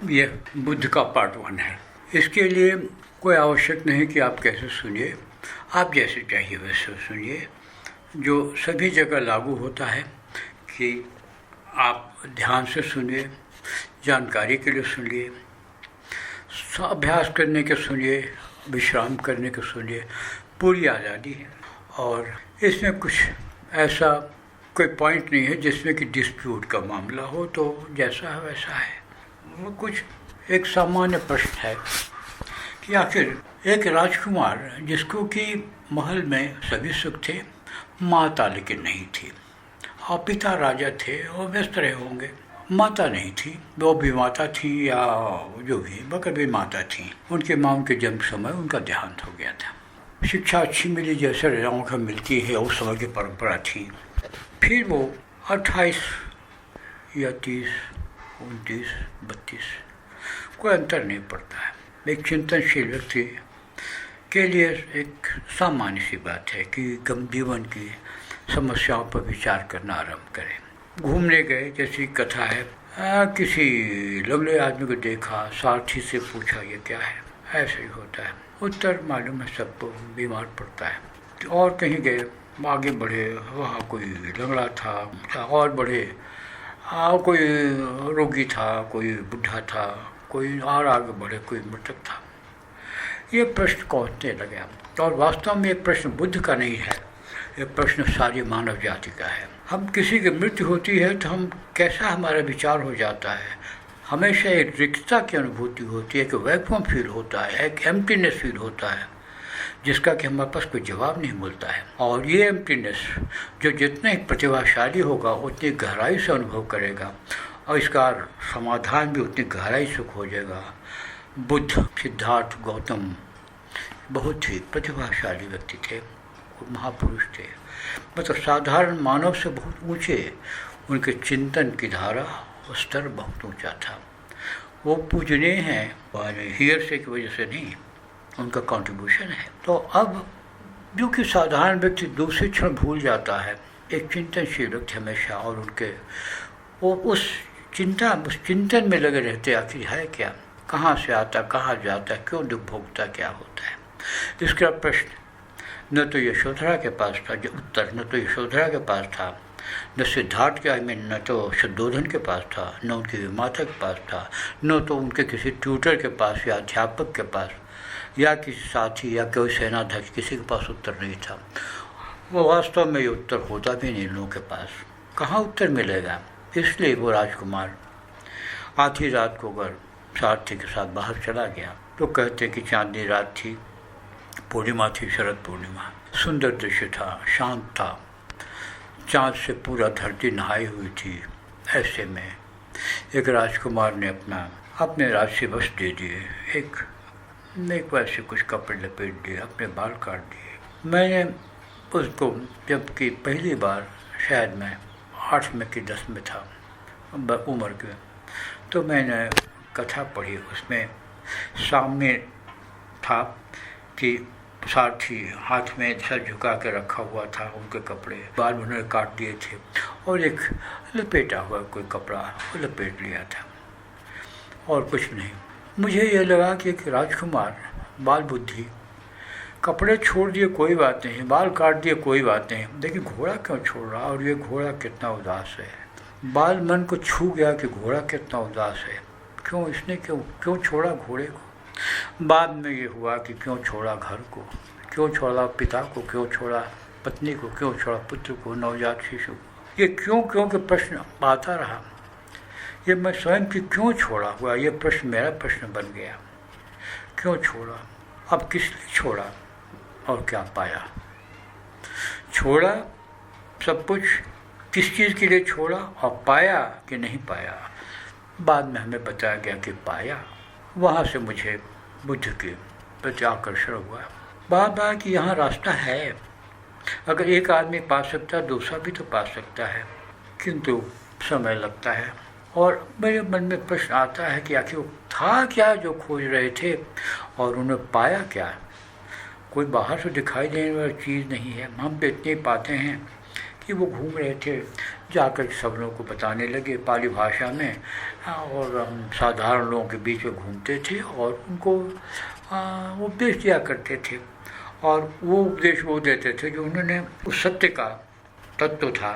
ये बुद्ध का पार्ट 1 है। इसके लिए कोई आवश्यक नहीं कि आप कैसे सुनिए, आप जैसे चाहिए वैसे सुनिए। जो सभी जगह लागू होता है कि आप ध्यान से सुनिए, जानकारी के लिए सुनिए, अभ्यास करने के सुनिए, विश्राम करने के सुनिए, पूरी आज़ादी है। और इसमें कुछ ऐसा कोई पॉइंट नहीं है जिसमें कि डिस्प्यूट का मामला हो, तो जैसा है वैसा है। वो कुछ एक सामान्य प्रश्न है कि आखिर एक राजकुमार जिसको कि महल में सभी सुख थे, माता लेकिन नहीं थी, और पिता राजा थे और व्यस्त रहे होंगे, माता नहीं थी, वो भी माता थी या जो भी, मगर भी माता थी। उनके माँ के जन्म समय उनका देहांत हो गया था। शिक्षा अच्छी मिली जैसे राजाओं को मिलती है, उस समय की परंपरा थी। फिर वो 28 या 30, 29, 32 कोई अंतर नहीं पड़ता है। एक चिंतनशील व्यक्ति के लिए एक सामान्य सी बात है कि गम जीवन की समस्याओं पर विचार करना आरंभ करें। घूमने गए जैसी कथा है, किसी लंगड़े आदमी को देखा, सारथी से पूछा ये क्या है, ऐसे ही होता है। उत्तर मालूम है सबको, बीमार पड़ता है। और कहीं गए, आगे बढ़े, वहाँ कोई लंगड़ा था, और बढ़े, कोई रोगी था, कोई बुढ़ा था, कोई और आगे बढ़े, कोई मृतक था। ये प्रश्न पहुँचने लगे। और वास्तव में ये प्रश्न बुद्ध का नहीं है, ये प्रश्न सारी मानव जाति का है। हम किसी की मृत्यु होती है तो हम कैसा हमारा विचार हो जाता है, हमेशा एक रिक्तता की अनुभूति होती है, एक वैक्यूम फील होता है, एक एम्प्टीनेस फील होता है, जिसका कि हमारे पास कोई जवाब नहीं मिलता है। और ये एम्प्टीनेस जो जितना ही प्रतिभाशाली होगा उतनी गहराई से अनुभव करेगा, और इसका समाधान भी उतनी गहराई से खोजेगा। बुद्ध, सिद्धार्थ, गौतम बहुत ही प्रतिभाशाली व्यक्ति थे, महापुरुष थे, मतलब साधारण मानव से बहुत ऊंचे। उनके चिंतन की धारा स्तर बहुत ऊंचा था। वो पूजनीय हैं हियरसे की वजह से नहीं, उनका कंट्रीब्यूशन है। तो अब जो कि साधारण व्यक्ति दूसरे क्षण भूल जाता है, एक चिंतनशील व्यक्ति हमेशा, और उनके वो उस चिंतन में लगे रहते, आखिर है क्या, कहाँ से आता, कहाँ जाता, क्यों दुख भोगता, क्या होता है। इसका प्रश्न न तो यशोधरा के पास था, जो उत्तर न तो यशोधरा के पास था, न सिद्धार्थ के न तो शुद्धोधन के पास था, न उनकी माता के पास था, न तो उनके किसी ट्यूटर के पास या अध्यापक के पास या किसी साथी या कोई सेनाध्यक्ष, किसी के पास उत्तर नहीं था। वो वास्तव में ये उत्तर होता भी नहीं लोगों के पास, कहाँ उत्तर मिलेगा। इसलिए वो राजकुमार आधी रात को अगर सारथी के साथ बाहर चला गया तो कहते कि चांदनी रात थी, पूर्णिमा थी, शरद पूर्णिमा, सुंदर दृश्य था, शांत था, चाँद से पूरा धरती नहाई हुई थी। ऐसे में एक राजकुमार ने अपने राजसी वस्त्र दे दिए, एक वैसे कुछ कपड़े लपेट दिए, अपने बाल काट दिए। मैंने उसको, जबकि पहली बार शायद मैं 8 में कि 10 में था उम्र के, तो मैंने कथा पढ़ी। उसमें सामने था कि सारथी हाथ में सर झुका के रखा हुआ था, उनके कपड़े, बाल उन्होंने काट दिए थे, और एक लपेटा हुआ कोई कपड़ा वो लपेट लिया था, और कुछ नहीं। मुझे ये लगा कि एक राजकुमार, बाल बुद्धि, कपड़े छोड़ दिए कोई बात नहीं, बाल काट दिए कोई बात नहीं, देखिए घोड़ा क्यों छोड़ रहा, और ये घोड़ा कितना उदास है। बाल मन को छू गया कि घोड़ा कितना उदास है, क्यों इसने क्यों छोड़ा घोड़े को। बाद में ये हुआ कि क्यों छोड़ा घर को, क्यों छोड़ा पिता को, क्यों छोड़ा पत्नी को, क्यों छोड़ा पुत्र को, नवजात शिशु को। ये क्यों के प्रश्न आता रहा। ये मैं स्वयं की क्यों छोड़ा हुआ, ये प्रश्न मेरा प्रश्न बन गया। क्यों छोड़ा, अब किस लिए छोड़ा, और क्या पाया। छोड़ा सब कुछ, किस चीज़ के लिए छोड़ा, और पाया कि नहीं पाया। बाद में हमें बताया गया कि पाया। वहाँ से मुझे बुद्ध के प्रति आकर्षण हुआ। बात कि यहाँ रास्ता है, अगर एक आदमी पा सकता है, दूसरा भी तो पा सकता है, किंतु समय लगता है। और मेरे मन में प्रश्न आता है कि आखिर वो था क्या जो खोज रहे थे, और उन्हें पाया क्या। कोई बाहर से दिखाई देने वाली चीज़ नहीं है, हम तो इतने पाते हैं कि वो घूम रहे थे, जाकर सब लोगों को बताने लगे पाली भाषा में, और हम साधारण लोगों के बीच में घूमते थे और उनको उपदेश दिया करते थे। और वो उपदेश वो देते थे जो उन्होंने उस सत्य का तत्व था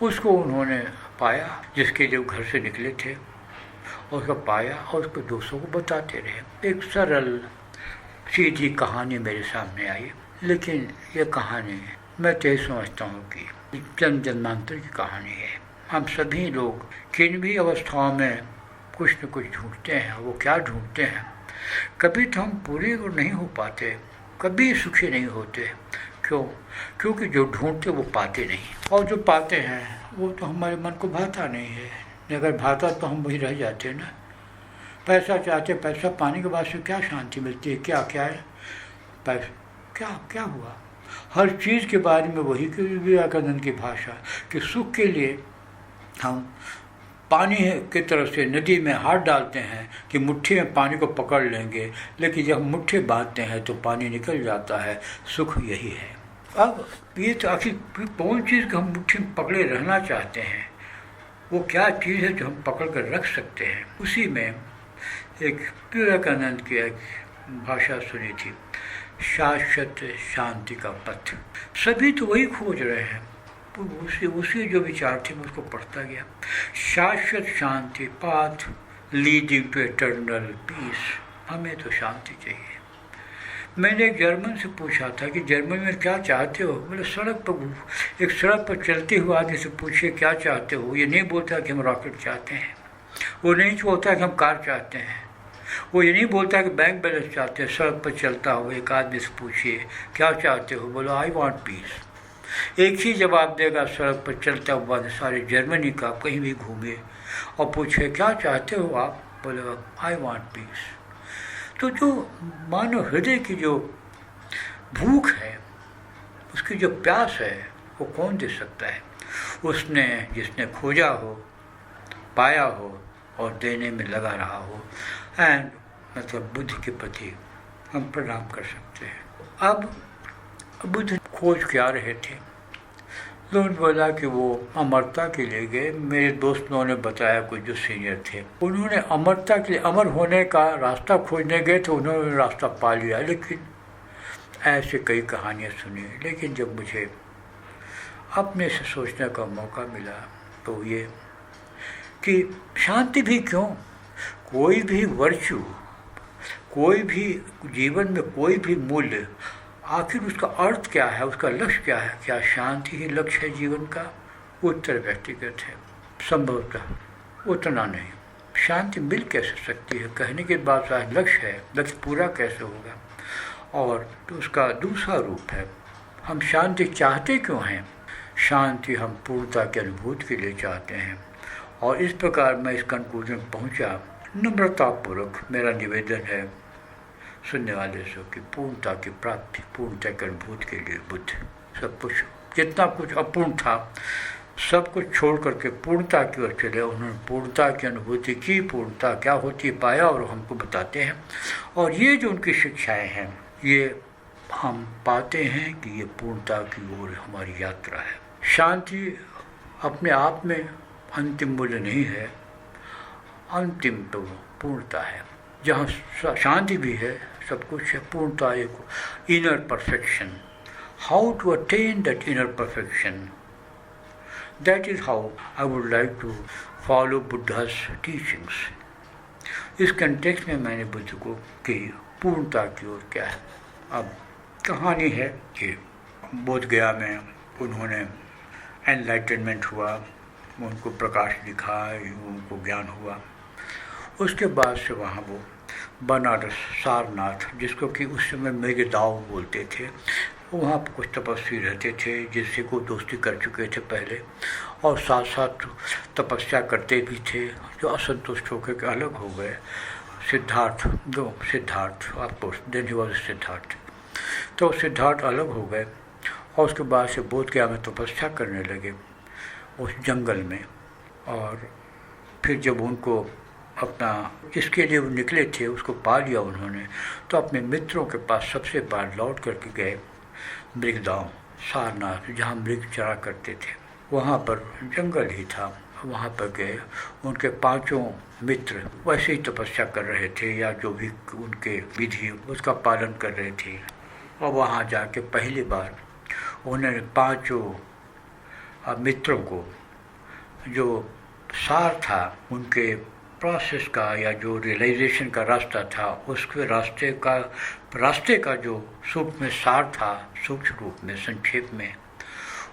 उसको उन्होंने पाया, जिसके लिए घर से निकले थे, और उसको पाया और उसको दूसरों को बताते रहे। एक सरल सीधी कहानी मेरे सामने आई, लेकिन ये कहानी मैं तो समझता हूँ कि जन्म जन्मांतर की कहानी है। हम सभी लोग किन भी अवस्थाओं में कुछ न कुछ ढूंढते हैं। वो क्या ढूंढते हैं? कभी तो हम पूरे नहीं हो पाते, कभी सुखी नहीं होते। क्यों? क्योंकि जो ढूंढते वो पाते नहीं, और जो पाते हैं वो तो हमारे मन को भाता नहीं है। अगर भाता तो हम वही रह जाते ना। पैसा चाहते, पैसा पाने के बाद से क्या शांति मिलती है? क्या क्या है पैसा? क्या क्या हुआ? हर चीज़ के बारे में वही विवेकानंद की भाषा कि सुख के लिए हम पानी की तरफ से नदी में हाथ डालते हैं कि मुट्ठी में पानी को पकड़ लेंगे, लेकिन जब मुट्ठी बांधते हैं तो पानी निकल जाता है। सुख यही है। अब ये तो आखिर कौन चीज़ को हम मुट्ठी में पकड़े रहना चाहते हैं? वो क्या चीज़ है जो हम पकड़ कर रख सकते हैं? उसी में एक विवेकानंद की एक भाषा सुनी थी, शाश्वत शांति का पथ। सभी तो वही खोज रहे हैं। उसी जो विचार थे मैं उसको पढ़ता गया। शाश्वत शांति, path leading to eternal peace. हमें तो शांति चाहिए। मैंने एक जर्मन से पूछा था कि जर्मन में क्या चाहते हो? बोले एक सड़क पर चलते हुए आदमी से पूछे क्या चाहते हो? ये नहीं बोलता कि हम रॉकेट चाहते हैं, वो नहीं बोलता कि हम कार चाहते हैं, वो ये नहीं बोलता कि बैंक बैलेंस चाहते हैं। सड़क पर चलता हो एक आदमी से पूछिए क्या चाहते हो? बोलो आई वॉन्ट पीस। एक ही जवाब देगा सड़क पर चलता हुआ सारे जर्मनी का। कहीं भी घूमे और पूछे क्या चाहते हो आप? बोले आई वॉन्ट पीस। तो जो मानव हृदय की जो भूख है, उसकी जो प्यास है, वो कौन दे सकता है? उसने जिसने खोजा हो, पाया हो और देने में लगा रहा हो। एंड मतलब बुद्ध के प्रति हम प्रणाम कर सकते हैं। अब बुद्ध खोज क्या रहे थे? लोगों ने बोला कि वो अमरता के लिए गए। मेरे दोस्तों ने बताया कुछ जो सीनियर थे, उन्होंने अमरता के लिए, अमर होने का रास्ता खोजने गए तो उन्होंने रास्ता पा लिया। लेकिन ऐसे कई कहानियाँ सुनी। लेकिन जब मुझे अपने से सोचने का मौका मिला तो ये कि शांति भी क्यों, कोई भी वर्च्यू, कोई भी जीवन में कोई भी मूल्य, आखिर उसका अर्थ क्या है, उसका लक्ष्य क्या है? क्या शांति ही लक्ष्य है जीवन का? उत्तर व्यक्तिगत है। संभवतः उतना नहीं। शांति मिल कैसे सकती है? कहने के बाद शायद लक्ष्य है, लक्ष्य पूरा कैसे होगा? और तो उसका दूसरा रूप है, हम शांति चाहते क्यों हैं? शांति हम पूर्णता की अनुभूति के लिए चाहते हैं। और इस प्रकार मैं इस कंक्लूजन पहुंचा। नम्रतापूर्वक मेरा निवेदन है सुनने वाले सो की पूर्णता की प्राप्ति, पूर्णता की अनुभूति के लिए बुद्ध सब कुछ, जितना कुछ अपूर्ण था सब कुछ छोड़ करके पूर्णता की ओर चले। उन्होंने पूर्णता की अनुभूति की, पूर्णता क्या होती है पाया और हमको बताते हैं। और ये जो उनकी शिक्षाएं हैं, ये हम पाते हैं कि ये पूर्णता की ओर हमारी यात्रा है। शांति अपने आप में अंतिम मूल्य नहीं है, अंतिम तो पूर्णता है। जहाँ शांति भी है, सब कुछ है, पूर्णता एक inner perfection. How to attain that inner perfection, that is how I would like to follow Buddha's teachings. इस कंटेक्स्ट में मैंने बुद्ध को कि पूर्णता की ओर क्या है। अब कहानी है कि बोध गया में उन्होंने एनलाइटनमेंट हुआ, उनको प्रकाश दिखा, उनको ज्ञान हुआ। उसके बाद से वहाँ वो बनारस, सारनाथ, जिसको कि उस समय मेघदाव बोलते थे, वहाँ पर कुछ तपस्वी रहते थे जिससे को दोस्ती कर चुके थे पहले, और साथ साथ तपस्या करते भी थे, जो असंतुष्ट होकर के अलग हो गए। Siddharth of course then he was Siddharth. तो सिद्धार्थ अलग हो गए और उसके बाद से बोध गया में तपस्या करने लगे उस जंगल में। और फिर जब उनको अपना जिसके लिए वो निकले थे उसको पा लिया उन्होंने, तो अपने मित्रों के पास सबसे बार लौट करके गए मृगदाव, सारनाथ, जहाँ मृग चरा करते थे। वहाँ पर जंगल ही था वहाँ पर गए, उनके 5 मित्र वैसे ही तपस्या कर रहे थे या जो भी उनके विधि उसका पालन कर रहे थे। और वहाँ जाके पहली बार उन्होंने 5 मित्रों को जो सार था उनके प्रोसेस का या जो रियलाइजेशन का रास्ता था, उसके रास्ते का जो सूक्ष्म में सार था, सूक्ष्म रूप में संक्षेप में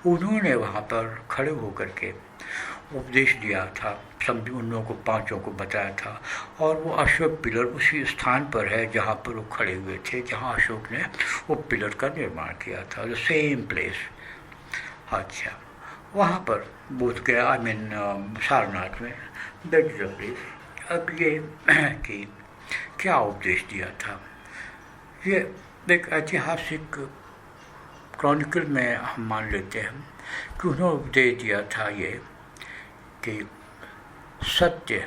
उन्होंने वहाँ पर खड़े होकर के उपदेश दिया था, समझ उन लोगों को 5 को बताया था। और वो अशोक पिलर उसी स्थान पर है जहाँ पर वो खड़े हुए थे, जहाँ अशोक ने वो पिलर का निर्माण किया था, द सेम प्लेस। अच्छा, वहाँ पर बुद्ध गया, आई मीन सारनाथ में, दैट इज द प्लेस। अब ये कि क्या उपदेश दिया था, ये एक ऐतिहासिक क्रॉनिकल में हम मान लेते हैं कि उन्होंने उपदेश दिया था ये कि सत्य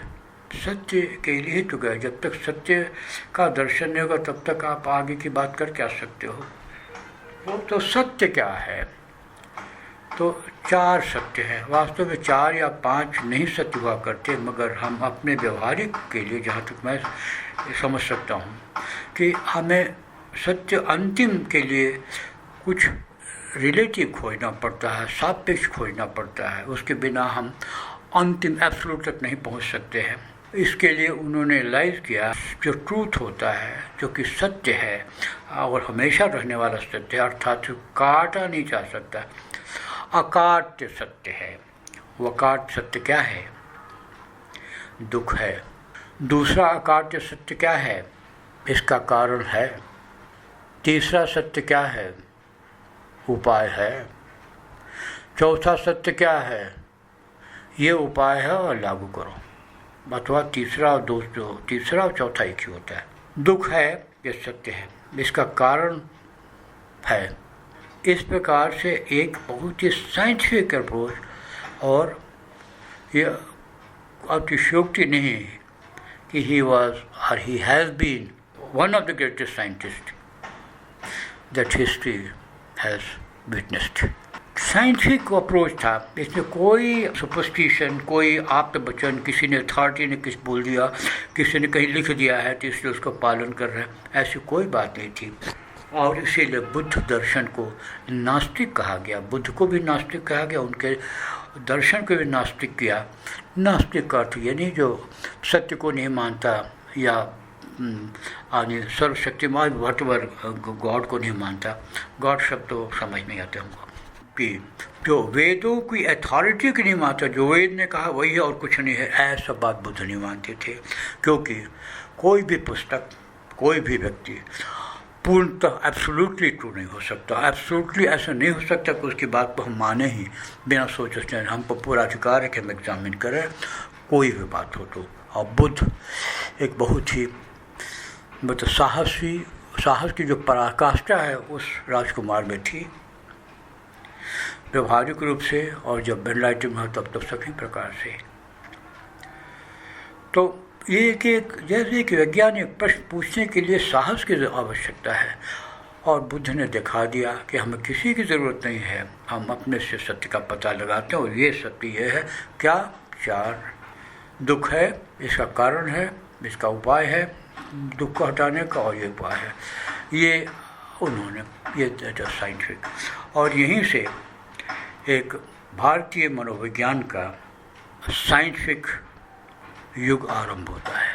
के लिए तो गए, जब तक सत्य का दर्शन नहीं होगा तब तक आप आगे की बात कर क्या सकते हो। वो तो सत्य क्या है, तो 4 सत्य हैं। वास्तव में 4 या 5 नहीं सत्य हुआ करते, मगर हम अपने व्यवहारिक के लिए जहाँ तक मैं समझ सकता हूँ कि हमें सत्य अंतिम के लिए कुछ रिलेटिव खोजना पड़ता है, सापेक्ष खोजना पड़ता है, उसके बिना हम अंतिम एब्सोल्यूट तक नहीं पहुँच सकते हैं। इसके लिए उन्होंने रियलाइज़ किया जो ट्रूथ होता है, जो कि सत्य है और हमेशा रहने वाला सत्य है, अर्थात काटा नहीं जा सकता, अकाट्य सत्य है। वो अकाट्य सत्य क्या है? दुख है। दूसरा अकाट्य सत्य क्या है? इसका कारण है। तीसरा सत्य क्या है? उपाय है। चौथा सत्य क्या है? ये उपाय है और लागू करो। अथवा तीसरा और चौथा एक ही होता है। दुख है, ये सत्य है, इसका कारण है। इस प्रकार से एक बहुत ही साइंटिफिक अप्रोच, और ये अतिशयोक्ति नहीं है कि ही वॉज और he has been one of the greatest scientist that history has witnessed. Scientific approach था, इसमें कोई सुपरस्टिशन, कोई आप्त वचन, किसी ने अथॉरिटी ने कुछ बोल दिया, किसी ने कहीं लिख दिया है तो इसलिए उसका पालन कर रहे हैं, ऐसी कोई बात नहीं थी। और इसीलिए बुद्ध दर्शन को नास्तिक कहा गया, बुद्ध को भी नास्तिक कहा गया, उनके दर्शन को भी नास्तिक किया। नास्तिक का अर्थ यानी जो सत्य को नहीं मानता या सर्वशक्तिमान वटवर गॉड को नहीं मानता। गॉड शब्द तो समझ नहीं आते हमको, कि जो वेदों की अथॉरिटी की नहीं मानता, जो वेद ने कहा वही है और कुछ नहीं है, ऐसा बात बुद्ध नहीं मानते थे। क्योंकि कोई भी पुस्तक, कोई भी व्यक्ति पूर्णतः एब्सोल्युटली ट्रू नहीं हो सकता। एब्सोल्युटली ऐसा नहीं हो सकता कि उसकी बात को हम माने ही बिना सोचे समझे। हमको पूरा अधिकार है कि हम एग्जामिन करें कोई भी बात हो तो। और बुद्ध एक बहुत ही मतलब साहस की जो पराकाष्ठा है उस राजकुमार में थी, व्यवहारिक रूप से, और जब एनलाइटमेंट हुआ तब सभी प्रकार से। तो ये कि जैसे कि वैज्ञानिक प्रश्न पूछने के लिए साहस की आवश्यकता है, और बुद्ध ने दिखा दिया कि हमें किसी की ज़रूरत नहीं है, हम अपने से सत्य का पता लगाते हैं। और ये सत्य ये है क्या? 4 दुख है, इसका कारण है, इसका उपाय है, दुख को हटाने का, और ये उपाय है। ये उन्होंने ये साइंटिफिक, और यहीं से एक भारतीय मनोविज्ञान का साइंटिफिक युग आरंभ होता है।